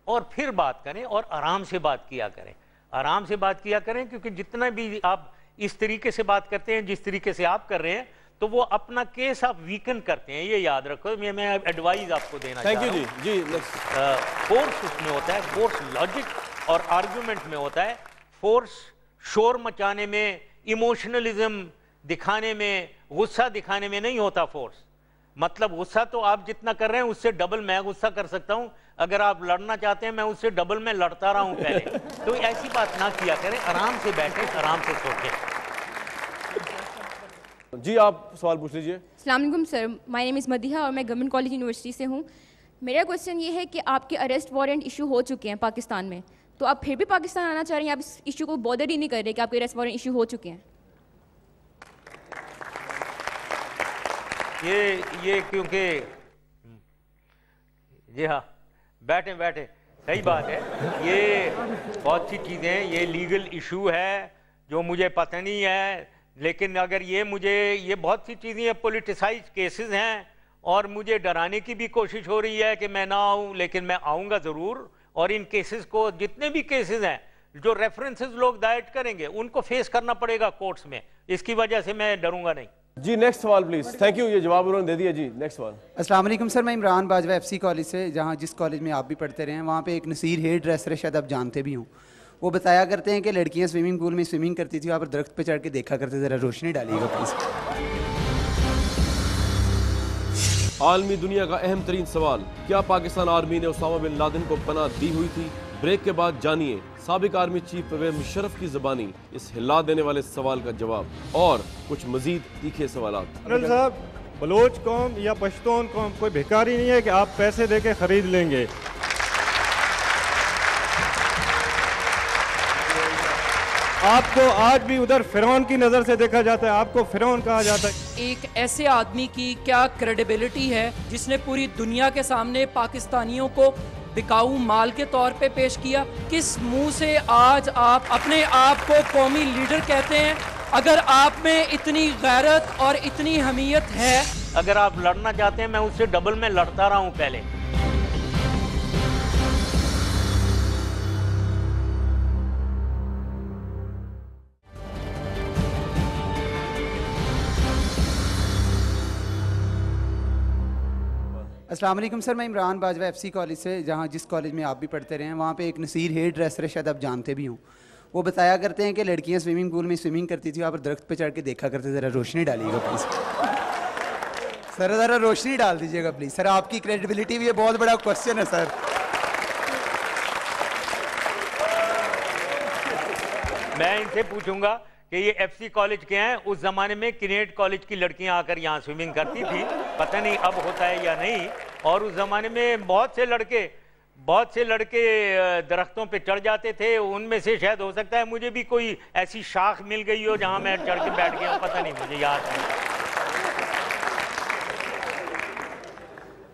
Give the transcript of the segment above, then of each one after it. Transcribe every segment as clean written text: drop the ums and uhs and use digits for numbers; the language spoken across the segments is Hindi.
और फिर बात करें और आराम से बात किया करें, आराम से बात किया करें, क्योंकि जितना भी आप इस तरीके से बात करते हैं जिस तरीके से आप कर रहे हैं तो वो अपना केस आप वीकन करते हैं, ये याद रखो। मैं एडवाइस आपको देना चाहता हूं। Thank you ji. फोर्स उसमें होता है, फोर्स लॉजिक और आर्गुमेंट में होता है, फोर्स शोर मचाने में, इमोशनलिज्म दिखाने में, गुस्सा दिखाने में नहीं होता फोर्स। मतलब गुस्सा तो आप जितना कर रहे हैं उससे डबल मैं गुस्सा कर सकता हूं, अगर आप लड़ना चाहते हैं मैं उससे डबल में लड़ता रहा हूं पहले। तो ऐसी बात ना किया करें, आराम से बैठे, आराम से सोचें। जी आप सवाल पूछ लीजिए। अस्सलाम वालेकुम sir, my name is Madiha और मैं गवर्नमेंट कॉलेज यूनिवर्सिटी से हूँ। मेरा क्वेश्चन ये है कि आपके अरेस्ट वारंट इशू हो चुके हैं पाकिस्तान में, तो आप फिर भी पाकिस्तान आना चाह रहे हैं, आप इस इशू को बॉदर ही नहीं कर रहे कि आपके अरेस्ट वारंट इशू हो चुके हैं? ये क्योंकि जी हाँ, बैठे बैठे, सही बात है। ये बहुत सी चीज़ें, ये लीगल इशू है जो मुझे पता नहीं है, लेकिन अगर ये बहुत सी चीज़ें पॉलिटिसाइज केसेस हैं और मुझे डराने की भी कोशिश हो रही है कि मैं ना आऊँ, लेकिन मैं आऊँगा ज़रूर। और इन केसेस को, जितने भी केसेस हैं जो रेफरेंसेस लोग दायर करेंगे, उनको फेस करना पड़ेगा कोर्ट्स में, इसकी वजह से मैं डरूंगा नहीं। जी नेक्स्ट सवाल प्लीज। थैंक यू, ये जवाब उन्होंने दे दिया जी। नेक्स्ट सवाल। अस्सलाम वालेकुम सर, मैं इमरान बाजवा एफसी कॉलेज से, जहाँ जिस कॉलेज में आप भी पढ़ते रहे हैं, वहाँ पे एक नसीर हेयर ड्रेसर है, शायद आप जानते भी हों। वो बताया करते हैं कि लड़कियाँ स्विमिंग पूल में स्विमिंग करती थी, वहाँ पर दरख्त पे चढ़ के देखा करते, ज़रा रोशनी डालिएगा प्लीज़। आलमी दुनिया का अहम तरीन सवाल, क्या पाकिस्तान आर्मी ने उसामा बिन लादेन को पनाह दी हुई थी? ब्रेक के बाद जानिए साबिक आर्मी चीफ परवेज मुशर्रफ की ज़बानी इस हिला देने वाले सवाल का जवाब और कुछ मजीद तीखे सवाल। जनरल साहब, बलोच कौम या पश्तून कौम कोई भिखारी नहीं है कि आप पैसे दे के खरीद लेंगे। आपको आज भी उधर फिरौन की नज़र से देखा जाता है, आपको फिरौन कहा जाता है। एक ऐसे आदमी की क्या क्रेडिबिलिटी है जिसने पूरी दुनिया के सामने पाकिस्तानियों को बिकाऊ माल के तौर पे पेश किया? किस मुंह से आज आप अपने आप को कौमी लीडर कहते हैं? अगर आप में इतनी गैरत और इतनी हमीयत है, अगर आप लड़ना चाहते हैं मैं उससे डबल में लड़ता रहा हूं पहले। अस्सलाम वालेकुम सर, मैं इमरान बाजवा एफसी कॉलेज से, जहाँ जिस कॉलेज में आप भी पढ़ते रहे हैं, वहाँ पे एक नसीर हेयर ड्रेसर है, शायद आप जानते भी हों। वो बताया करते हैं कि लड़कियाँ स्विमिंग पूल में स्विमिंग करती थी, वहाँ पर दरख्त पे चढ़ के देखा करते, ज़रा रोशनी डालिएगा प्लीज़। सर ज़रा रोशनी डाल दीजिएगा प्लीज़। सर आपकी क्रेडिबिलिटी भी ये बहुत बड़ा क्वेश्चन है सर। मैं इनसे पूछूंगा कि ये एफसी कॉलेज के हैं, उस जमाने में किनेट कॉलेज की लड़कियां आकर यहाँ स्विमिंग करती थी, पता नहीं अब होता है या नहीं। और उस जमाने में बहुत से लड़के दरख्तों पे चढ़ जाते थे, उनमें से शायद हो सकता है मुझे भी कोई ऐसी शाख मिल गई हो जहाँ मैं चढ़ के बैठ गया हूँ, पता नहीं, मुझे याद नहीं।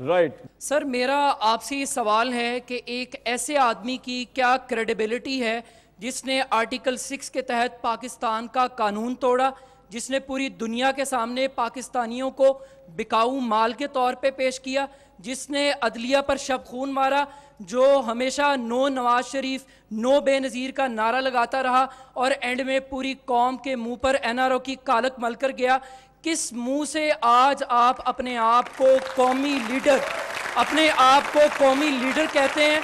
राइट सर मेरा आपसे सवाल है कि एक ऐसे आदमी की क्या क्रेडिबिलिटी है जिसने आर्टिकल 6 के तहत पाकिस्तान का कानून तोड़ा, जिसने पूरी दुनिया के सामने पाकिस्तानियों को बिकाऊ माल के तौर पे पेश किया, जिसने अदलिया पर शब खून मारा, जो हमेशा नो नवाज शरीफ नो बेनज़ीर का नारा लगाता रहा और एंड में पूरी कौम के मुंह पर NRO की कालक मलकर गया। किस मुंह से आज आप अपने आप को कौमी लीडर कहते हैं?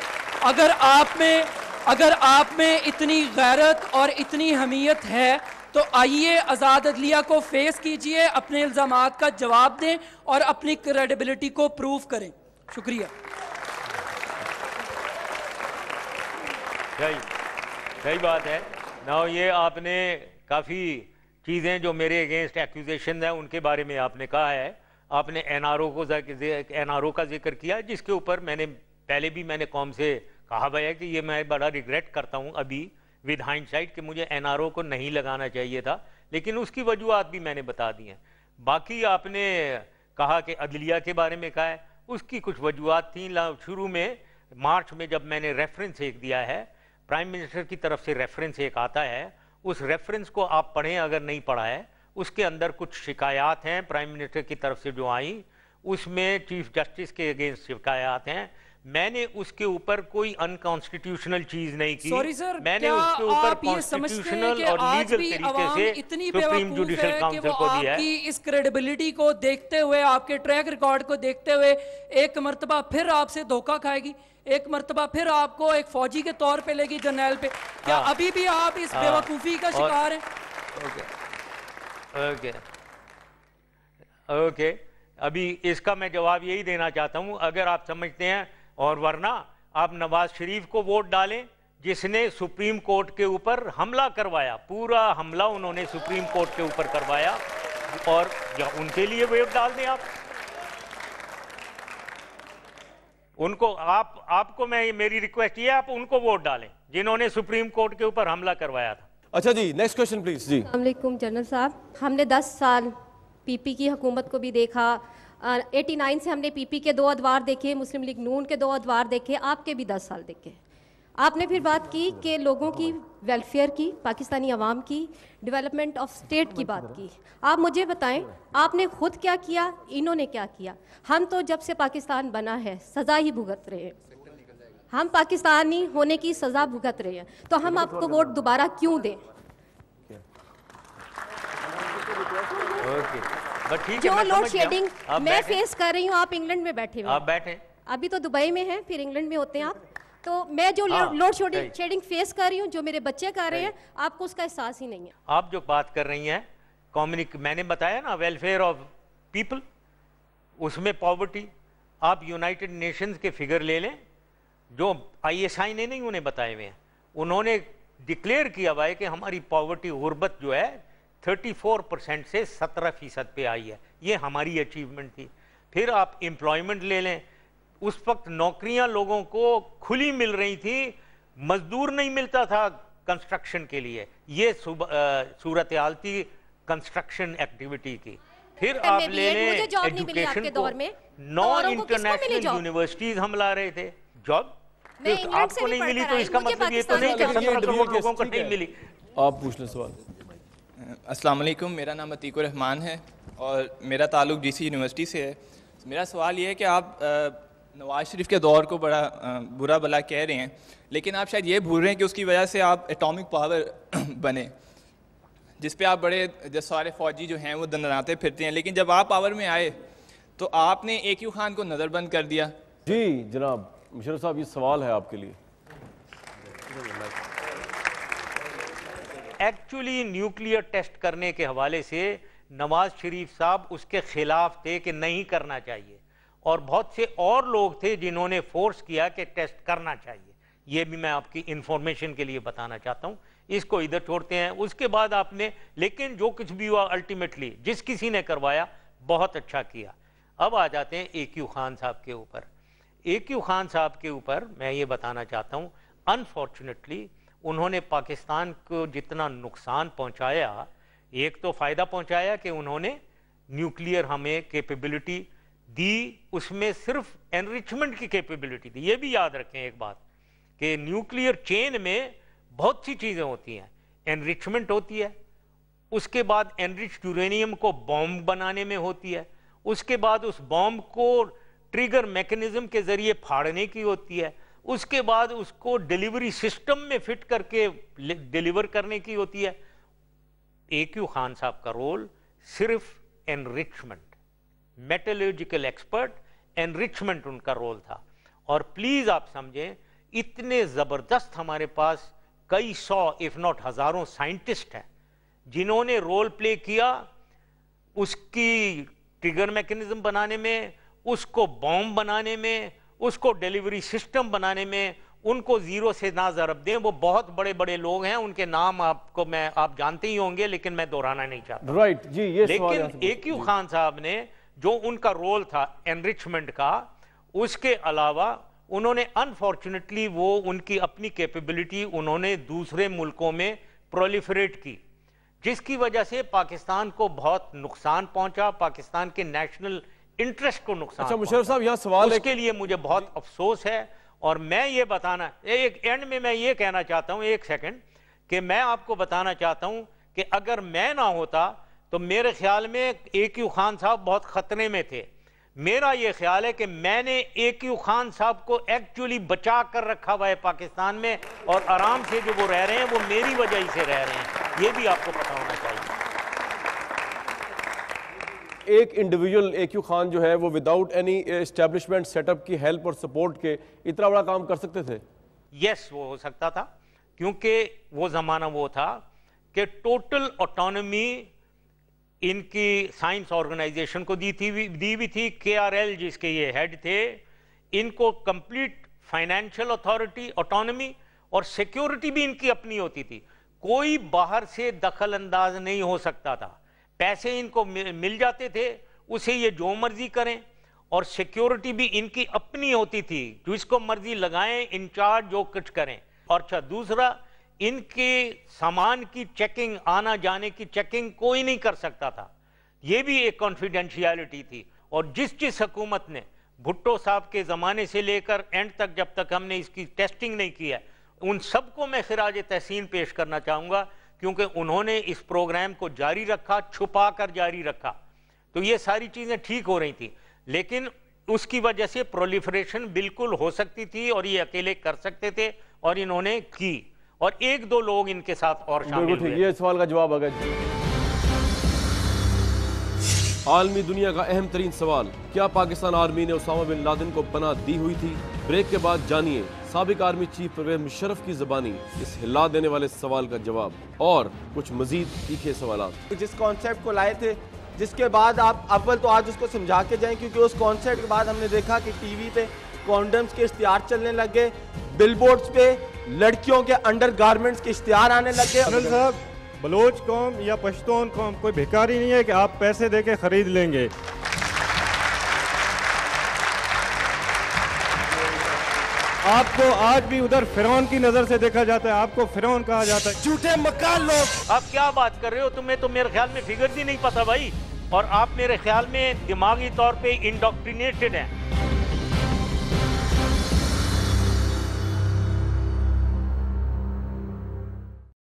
अगर आप में इतनी गैरत और इतनी हमीयत है तो आइए आज़ाद अदलिया को फेस कीजिए, अपने इल्ज़ामात का जवाब दें और अपनी क्रेडिबिलिटी को प्रूव करें। शुक्रिया। सही बात है ना। ये आपने काफ़ी चीज़ें जो मेरे अगेंस्ट एक्यूजेशन है उनके बारे में आपने कहा है। आपने NRO का जिक्र किया, जिसके ऊपर पहले भी मैंने कौम से कहा है कि ये मैं बड़ा रिग्रेट करता हूँ अभी विद हाइंडसाइट कि मुझे NRO को नहीं लगाना चाहिए था, लेकिन उसकी वजूहत भी मैंने बता दी हैं। बाकी आपने कहा कि अदलिया के बारे में कहा है, उसकी कुछ वजूहत थी। शुरू में मार्च में जब मैंने रेफरेंस एक दिया है, प्राइम मिनिस्टर की तरफ से रेफरेंस एक आता है, उस रेफरेंस को आप पढ़ें अगर नहीं पढ़ा है। उसके अंदर कुछ शिकायत हैं प्राइम मिनिस्टर की तरफ से जो आई, उसमें चीफ जस्टिस के अगेंस्ट शिकायत हैं। मैंने उसके ऊपर कोई अनकॉन्स्टिट्यूशनल चीज नहीं की। सॉरी सर, मैंने उसके ऊपर कॉन्स्टिट्यूशनल और लीगल तरीके से इतनी सुप्रीम जुडिशल काउंसिल को दिया है। आपकी इस क्रेडिबिलिटी को देखते हुए, आपके ट्रैक रिकॉर्ड को देखते हुए एक मर्तबा फिर आपसे धोखा खाएगी, एक मर्तबा फिर आपको एक फौजी के तौर पे लेगी जर्नैल पे। क्या अभी भी आप इस बेवकूफ़ी का शिकार हैं? ओके ओके, अभी इसका मैं जवाब यही देना चाहता हूं, अगर आप समझते हैं, और वरना आप नवाज शरीफ को वोट डालें जिसने सुप्रीम कोर्ट के ऊपर हमला करवाया, पूरा हमला उन्होंने सुप्रीम कोर्ट के ऊपर करवाया, और या उनके लिए वोट डाल दें आप उनको। आपको मैं मेरी रिक्वेस्ट ये है, आप उनको वोट डालें जिन्होंने सुप्रीम कोर्ट के ऊपर हमला करवाया था। अच्छा जी, नेक्स्ट क्वेश्चन प्लीज जी। अस्सलाम वालेकुम जनरल साहब, हमने 10 साल पीपी की हुकूमत को भी देखा, 89 से हमने पीपी के 2 अदवार देखे, मुस्लिम लीग नून के 2 अदवार देखे, आपके भी 10 साल देखे। आपने फिर बात की कि लोगों की वेलफेयर की, पाकिस्तानी अवाम की, डेवलपमेंट ऑफ स्टेट की बात की। आप मुझे बताएं, आपने खुद क्या किया, इन्होंने क्या किया? हम तो जब से पाकिस्तान बना है सज़ा ही भुगत रहे हैं, हम पाकिस्तानी होने की सज़ा भुगत रहे हैं, तो हम आपको वोट दोबारा क्यों दें? जो लोड शेडिंग मैं फेस कर रही हूँ, आप इंग्लैंड में बैठे हुए, आप बैठे, अभी तो दुबई में हैं, फिर इंग्लैंड में होते हैं आप, तो मैं जो लोड शेडिंग फेस कर रही हूँ, जो मेरे बच्चे कर रहे हैं, आपको उसका एहसास ही नहीं है। आप जो बात कर रही हैं मैंने बताया ना, वेलफेयर ऑफ पीपल, उसमें पॉवर्टी, आप यूनाइटेड नेशंस के फिगर ले लें जो ISI ने नहीं उन्हें बताए हुए हैं, उन्होंने डिक्लेयर किया हुआ है कि हमारी पॉवर्टी, गुर्बत जो है 34% से 17% पे आई है, ये हमारी अचीवमेंट थी। फिर आप एम्प्लॉयमेंट ले लें, उस वक्त नौकरियां लोगों को खुली मिल रही थी, मजदूर नहीं मिलता था कंस्ट्रक्शन के लिए, ये सूरत हाल थी कंस्ट्रक्शन एक्टिविटी की। फिर आप ले लें एजुकेशन को, 9 इंटरनेशनल यूनिवर्सिटीज हम ला रहे थे, जॉब आपको नहीं मिली, तो इसका मतलब ये तो नहीं कि 17 करोड़ लोगों को नहीं मिली। आप पूछ लें सवाल। अस्सलाम वालेकुम, मेरा नाम अतीकुर रहमान है और मेरा ताल्लुक़ DC यूनिवर्सिटी से है। मेरा सवाल ये है कि आप नवाज शरीफ के दौर को बड़ा बुरा भला कह रहे हैं, लेकिन आप शायद ये भूल रहे हैं कि उसकी वजह से आप एटॉमिक पावर बने, जिस पे आप बड़े जो सारे फौजी जो हैं वो दंडनाते फिरते हैं, लेकिन जब आप पावर में आए तो आपने AQ खान को नज़रबंद कर दिया। जी जनाब मुशर्रफ साहब, ये सवाल है आपके लिए। एक्चुअली न्यूक्लियर टेस्ट करने के हवाले से नवाज शरीफ साहब उसके खिलाफ थे कि नहीं करना चाहिए, और बहुत से और लोग थे जिन्होंने फोर्स किया कि टेस्ट करना चाहिए। ये भी मैं आपकी इंफॉर्मेशन के लिए बताना चाहता हूँ, इसको इधर छोड़ते हैं। उसके बाद आपने, लेकिन जो कुछ भी हुआ अल्टीमेटली जिस किसी ने करवाया बहुत अच्छा किया। अब आ जाते हैं AQ खान साहब के ऊपर। AQ खान साहब के ऊपर मैं ये बताना चाहता हूँ, अनफॉर्चुनेटली उन्होंने पाकिस्तान को जितना नुकसान पहुंचाया, एक तो फ़ायदा पहुंचाया कि उन्होंने न्यूक्लियर हमें कैपेबिलिटी दी, उसमें सिर्फ एनरिचमेंट की कैपेबिलिटी दी। ये भी याद रखें एक बात कि न्यूक्लियर चेन में बहुत सी चीज़ें होती हैं, एनरिचमेंट होती है, उसके बाद एनरिच्ड यूरेनियम को बॉम्ब बनाने में होती है, उसके बाद उस बॉम्ब को ट्रिगर मैकेनिज्म के ज़रिए फाड़ने की होती है, उसके बाद उसको डिलीवरी सिस्टम में फिट करके डिलीवर करने की होती है। AQ खान साहब का रोल सिर्फ एनरिचमेंट, मेटलर्जिकल एक्सपर्ट, एनरिचमेंट उनका रोल था। और प्लीज आप समझें, इतने जबरदस्त हमारे पास कई सौ इफ नॉट हजारों साइंटिस्ट हैं जिन्होंने रोल प्ले किया उसकी ट्रिगर मैकेनिज्म बनाने में, उसको बॉम्ब बनाने में, उसको डिलीवरी सिस्टम बनाने में। उनको जीरो से ना ज़रब दें, वो बहुत बड़े बड़े लोग हैं, उनके नाम आपको आप जानते ही होंगे, लेकिन मैं दोहराना नहीं चाहता। राइट जी, ये लेकिन AQ खान साहब ने जो उनका रोल था एनरिचमेंट का, उसके अलावा उन्होंने अनफॉर्चुनेटली वो उनकी अपनी कैपेबिलिटी उन्होंने दूसरे मुल्कों में प्रोलिफरेट की, जिसकी वजह से पाकिस्तान को बहुत नुकसान पहुंचा, पाकिस्तान के नेशनल इंटरेस्ट को नुकसान। अच्छा मुशर्रफ साहब, यहाँ सवाल है, उसके लिए मुझे बहुत अफसोस है। और मैं ये बताना, एक एंड में मैं ये कहना चाहता हूं, एक सेकंड, कि मैं आपको बताना चाहता हूं कि अगर मैं ना होता तो मेरे ख्याल में AQ खान साहब बहुत खतरे में थे। मेरा ये ख्याल है कि मैंने AQ खान साहब को एक्चुअली बचा कर रखा हुआ है पाकिस्तान में, और आराम से जो वो रह रहे हैं वो मेरी वजह से रह रहे हैं, ये भी आपको पता होना चाहिए। एक इंडिविजुअल AQ खान जो है वो विदाउट एनी एस्टेब्लिशमेंट सेटअप की हेल्प और सपोर्ट के इतना बड़ा काम कर सकते थे? यस, वो हो सकता था, क्योंकि वो ज़माना वो था कि टोटल ऑटोनॉमी इनकी साइंस ऑर्गेनाइजेशन को दी हुई थी। KRL जिसके ये हेड थे, इनको कंप्लीट फाइनेंशियल अथॉरिटी, ऑटोनॉमी और सिक्योरिटी भी इनकी अपनी होती थी। कोई बाहर से दखल अंदाज नहीं हो सकता था। पैसे इनको मिल जाते थे, उसे ये जो मर्जी करें, और सिक्योरिटी भी इनकी अपनी होती थी, जिसको मर्जी लगाएं, इंचार्ज जो कुछ करें। और अच्छा, दूसरा, इनके सामान की चेकिंग, आना जाने की चेकिंग कोई नहीं कर सकता था, ये भी एक कॉन्फिडेंशियलिटी थी। और जिस हुकूमत ने भुट्टो साहब के ज़माने से लेकर एंड तक, जब तक हमने इसकी टेस्टिंग नहीं की है, उन सबको मैं खिराज तहसीन पेश करना चाहूँगा, क्योंकि उन्होंने इस प्रोग्राम को जारी रखा, छुपा कर जारी रखा। तो ये सारी चीज़ें ठीक हो रही थी, लेकिन उसकी वजह से प्रोलिफरेशन बिल्कुल हो सकती थी, और ये अकेले कर सकते थे, और इन्होंने की, और एक दो लोग इनके साथ और शामिल हुए। ये सवाल का जवाब आ गया। आलमी दुनिया का अहम तरीन सवाल, क्या पाकिस्तान आर्मी ने उसामा बिन लादेन को पनाह दी हुई थी? ब्रेक के बाद जानिए साबिक आर्मी चीफ परवेज मुशर्रफ की ज़बानी इस हिला देने वाले सवाल का जवाब, और कुछ मजीद तीखे सवालात। जिस कॉन्सेप्ट को लाए थे, जिसके बाद आप अव्वल तो आज उसको समझा के जाएं, क्योंकि उस कॉन्सेप्ट के बाद हमने देखा कि टीवी पे कॉन्डम्स के इश्तिहार चलने लग गए, बिलबोर्ड्स पे लड़कियों के अंडर गारमेंट्स के इश्तिहार आने लग गए। साहब, बलोच कौम या पश्तून कौम कोई भिखारी नहीं है कि आप पैसे देके खरीद लेंगे। आपको आज भी उधर फिरौन की नजर से देखा जाता है, आपको फिरौन कहा जाता है। झूठे मकान लोग। आप क्या बात कर रहे हो? तुम्हें तो मेरे ख्याल में फिगर भी नहीं पता भाई, और आप मेरे ख्याल में दिमागी तौर पे इंडोक्ट्रिनेटेड हैं।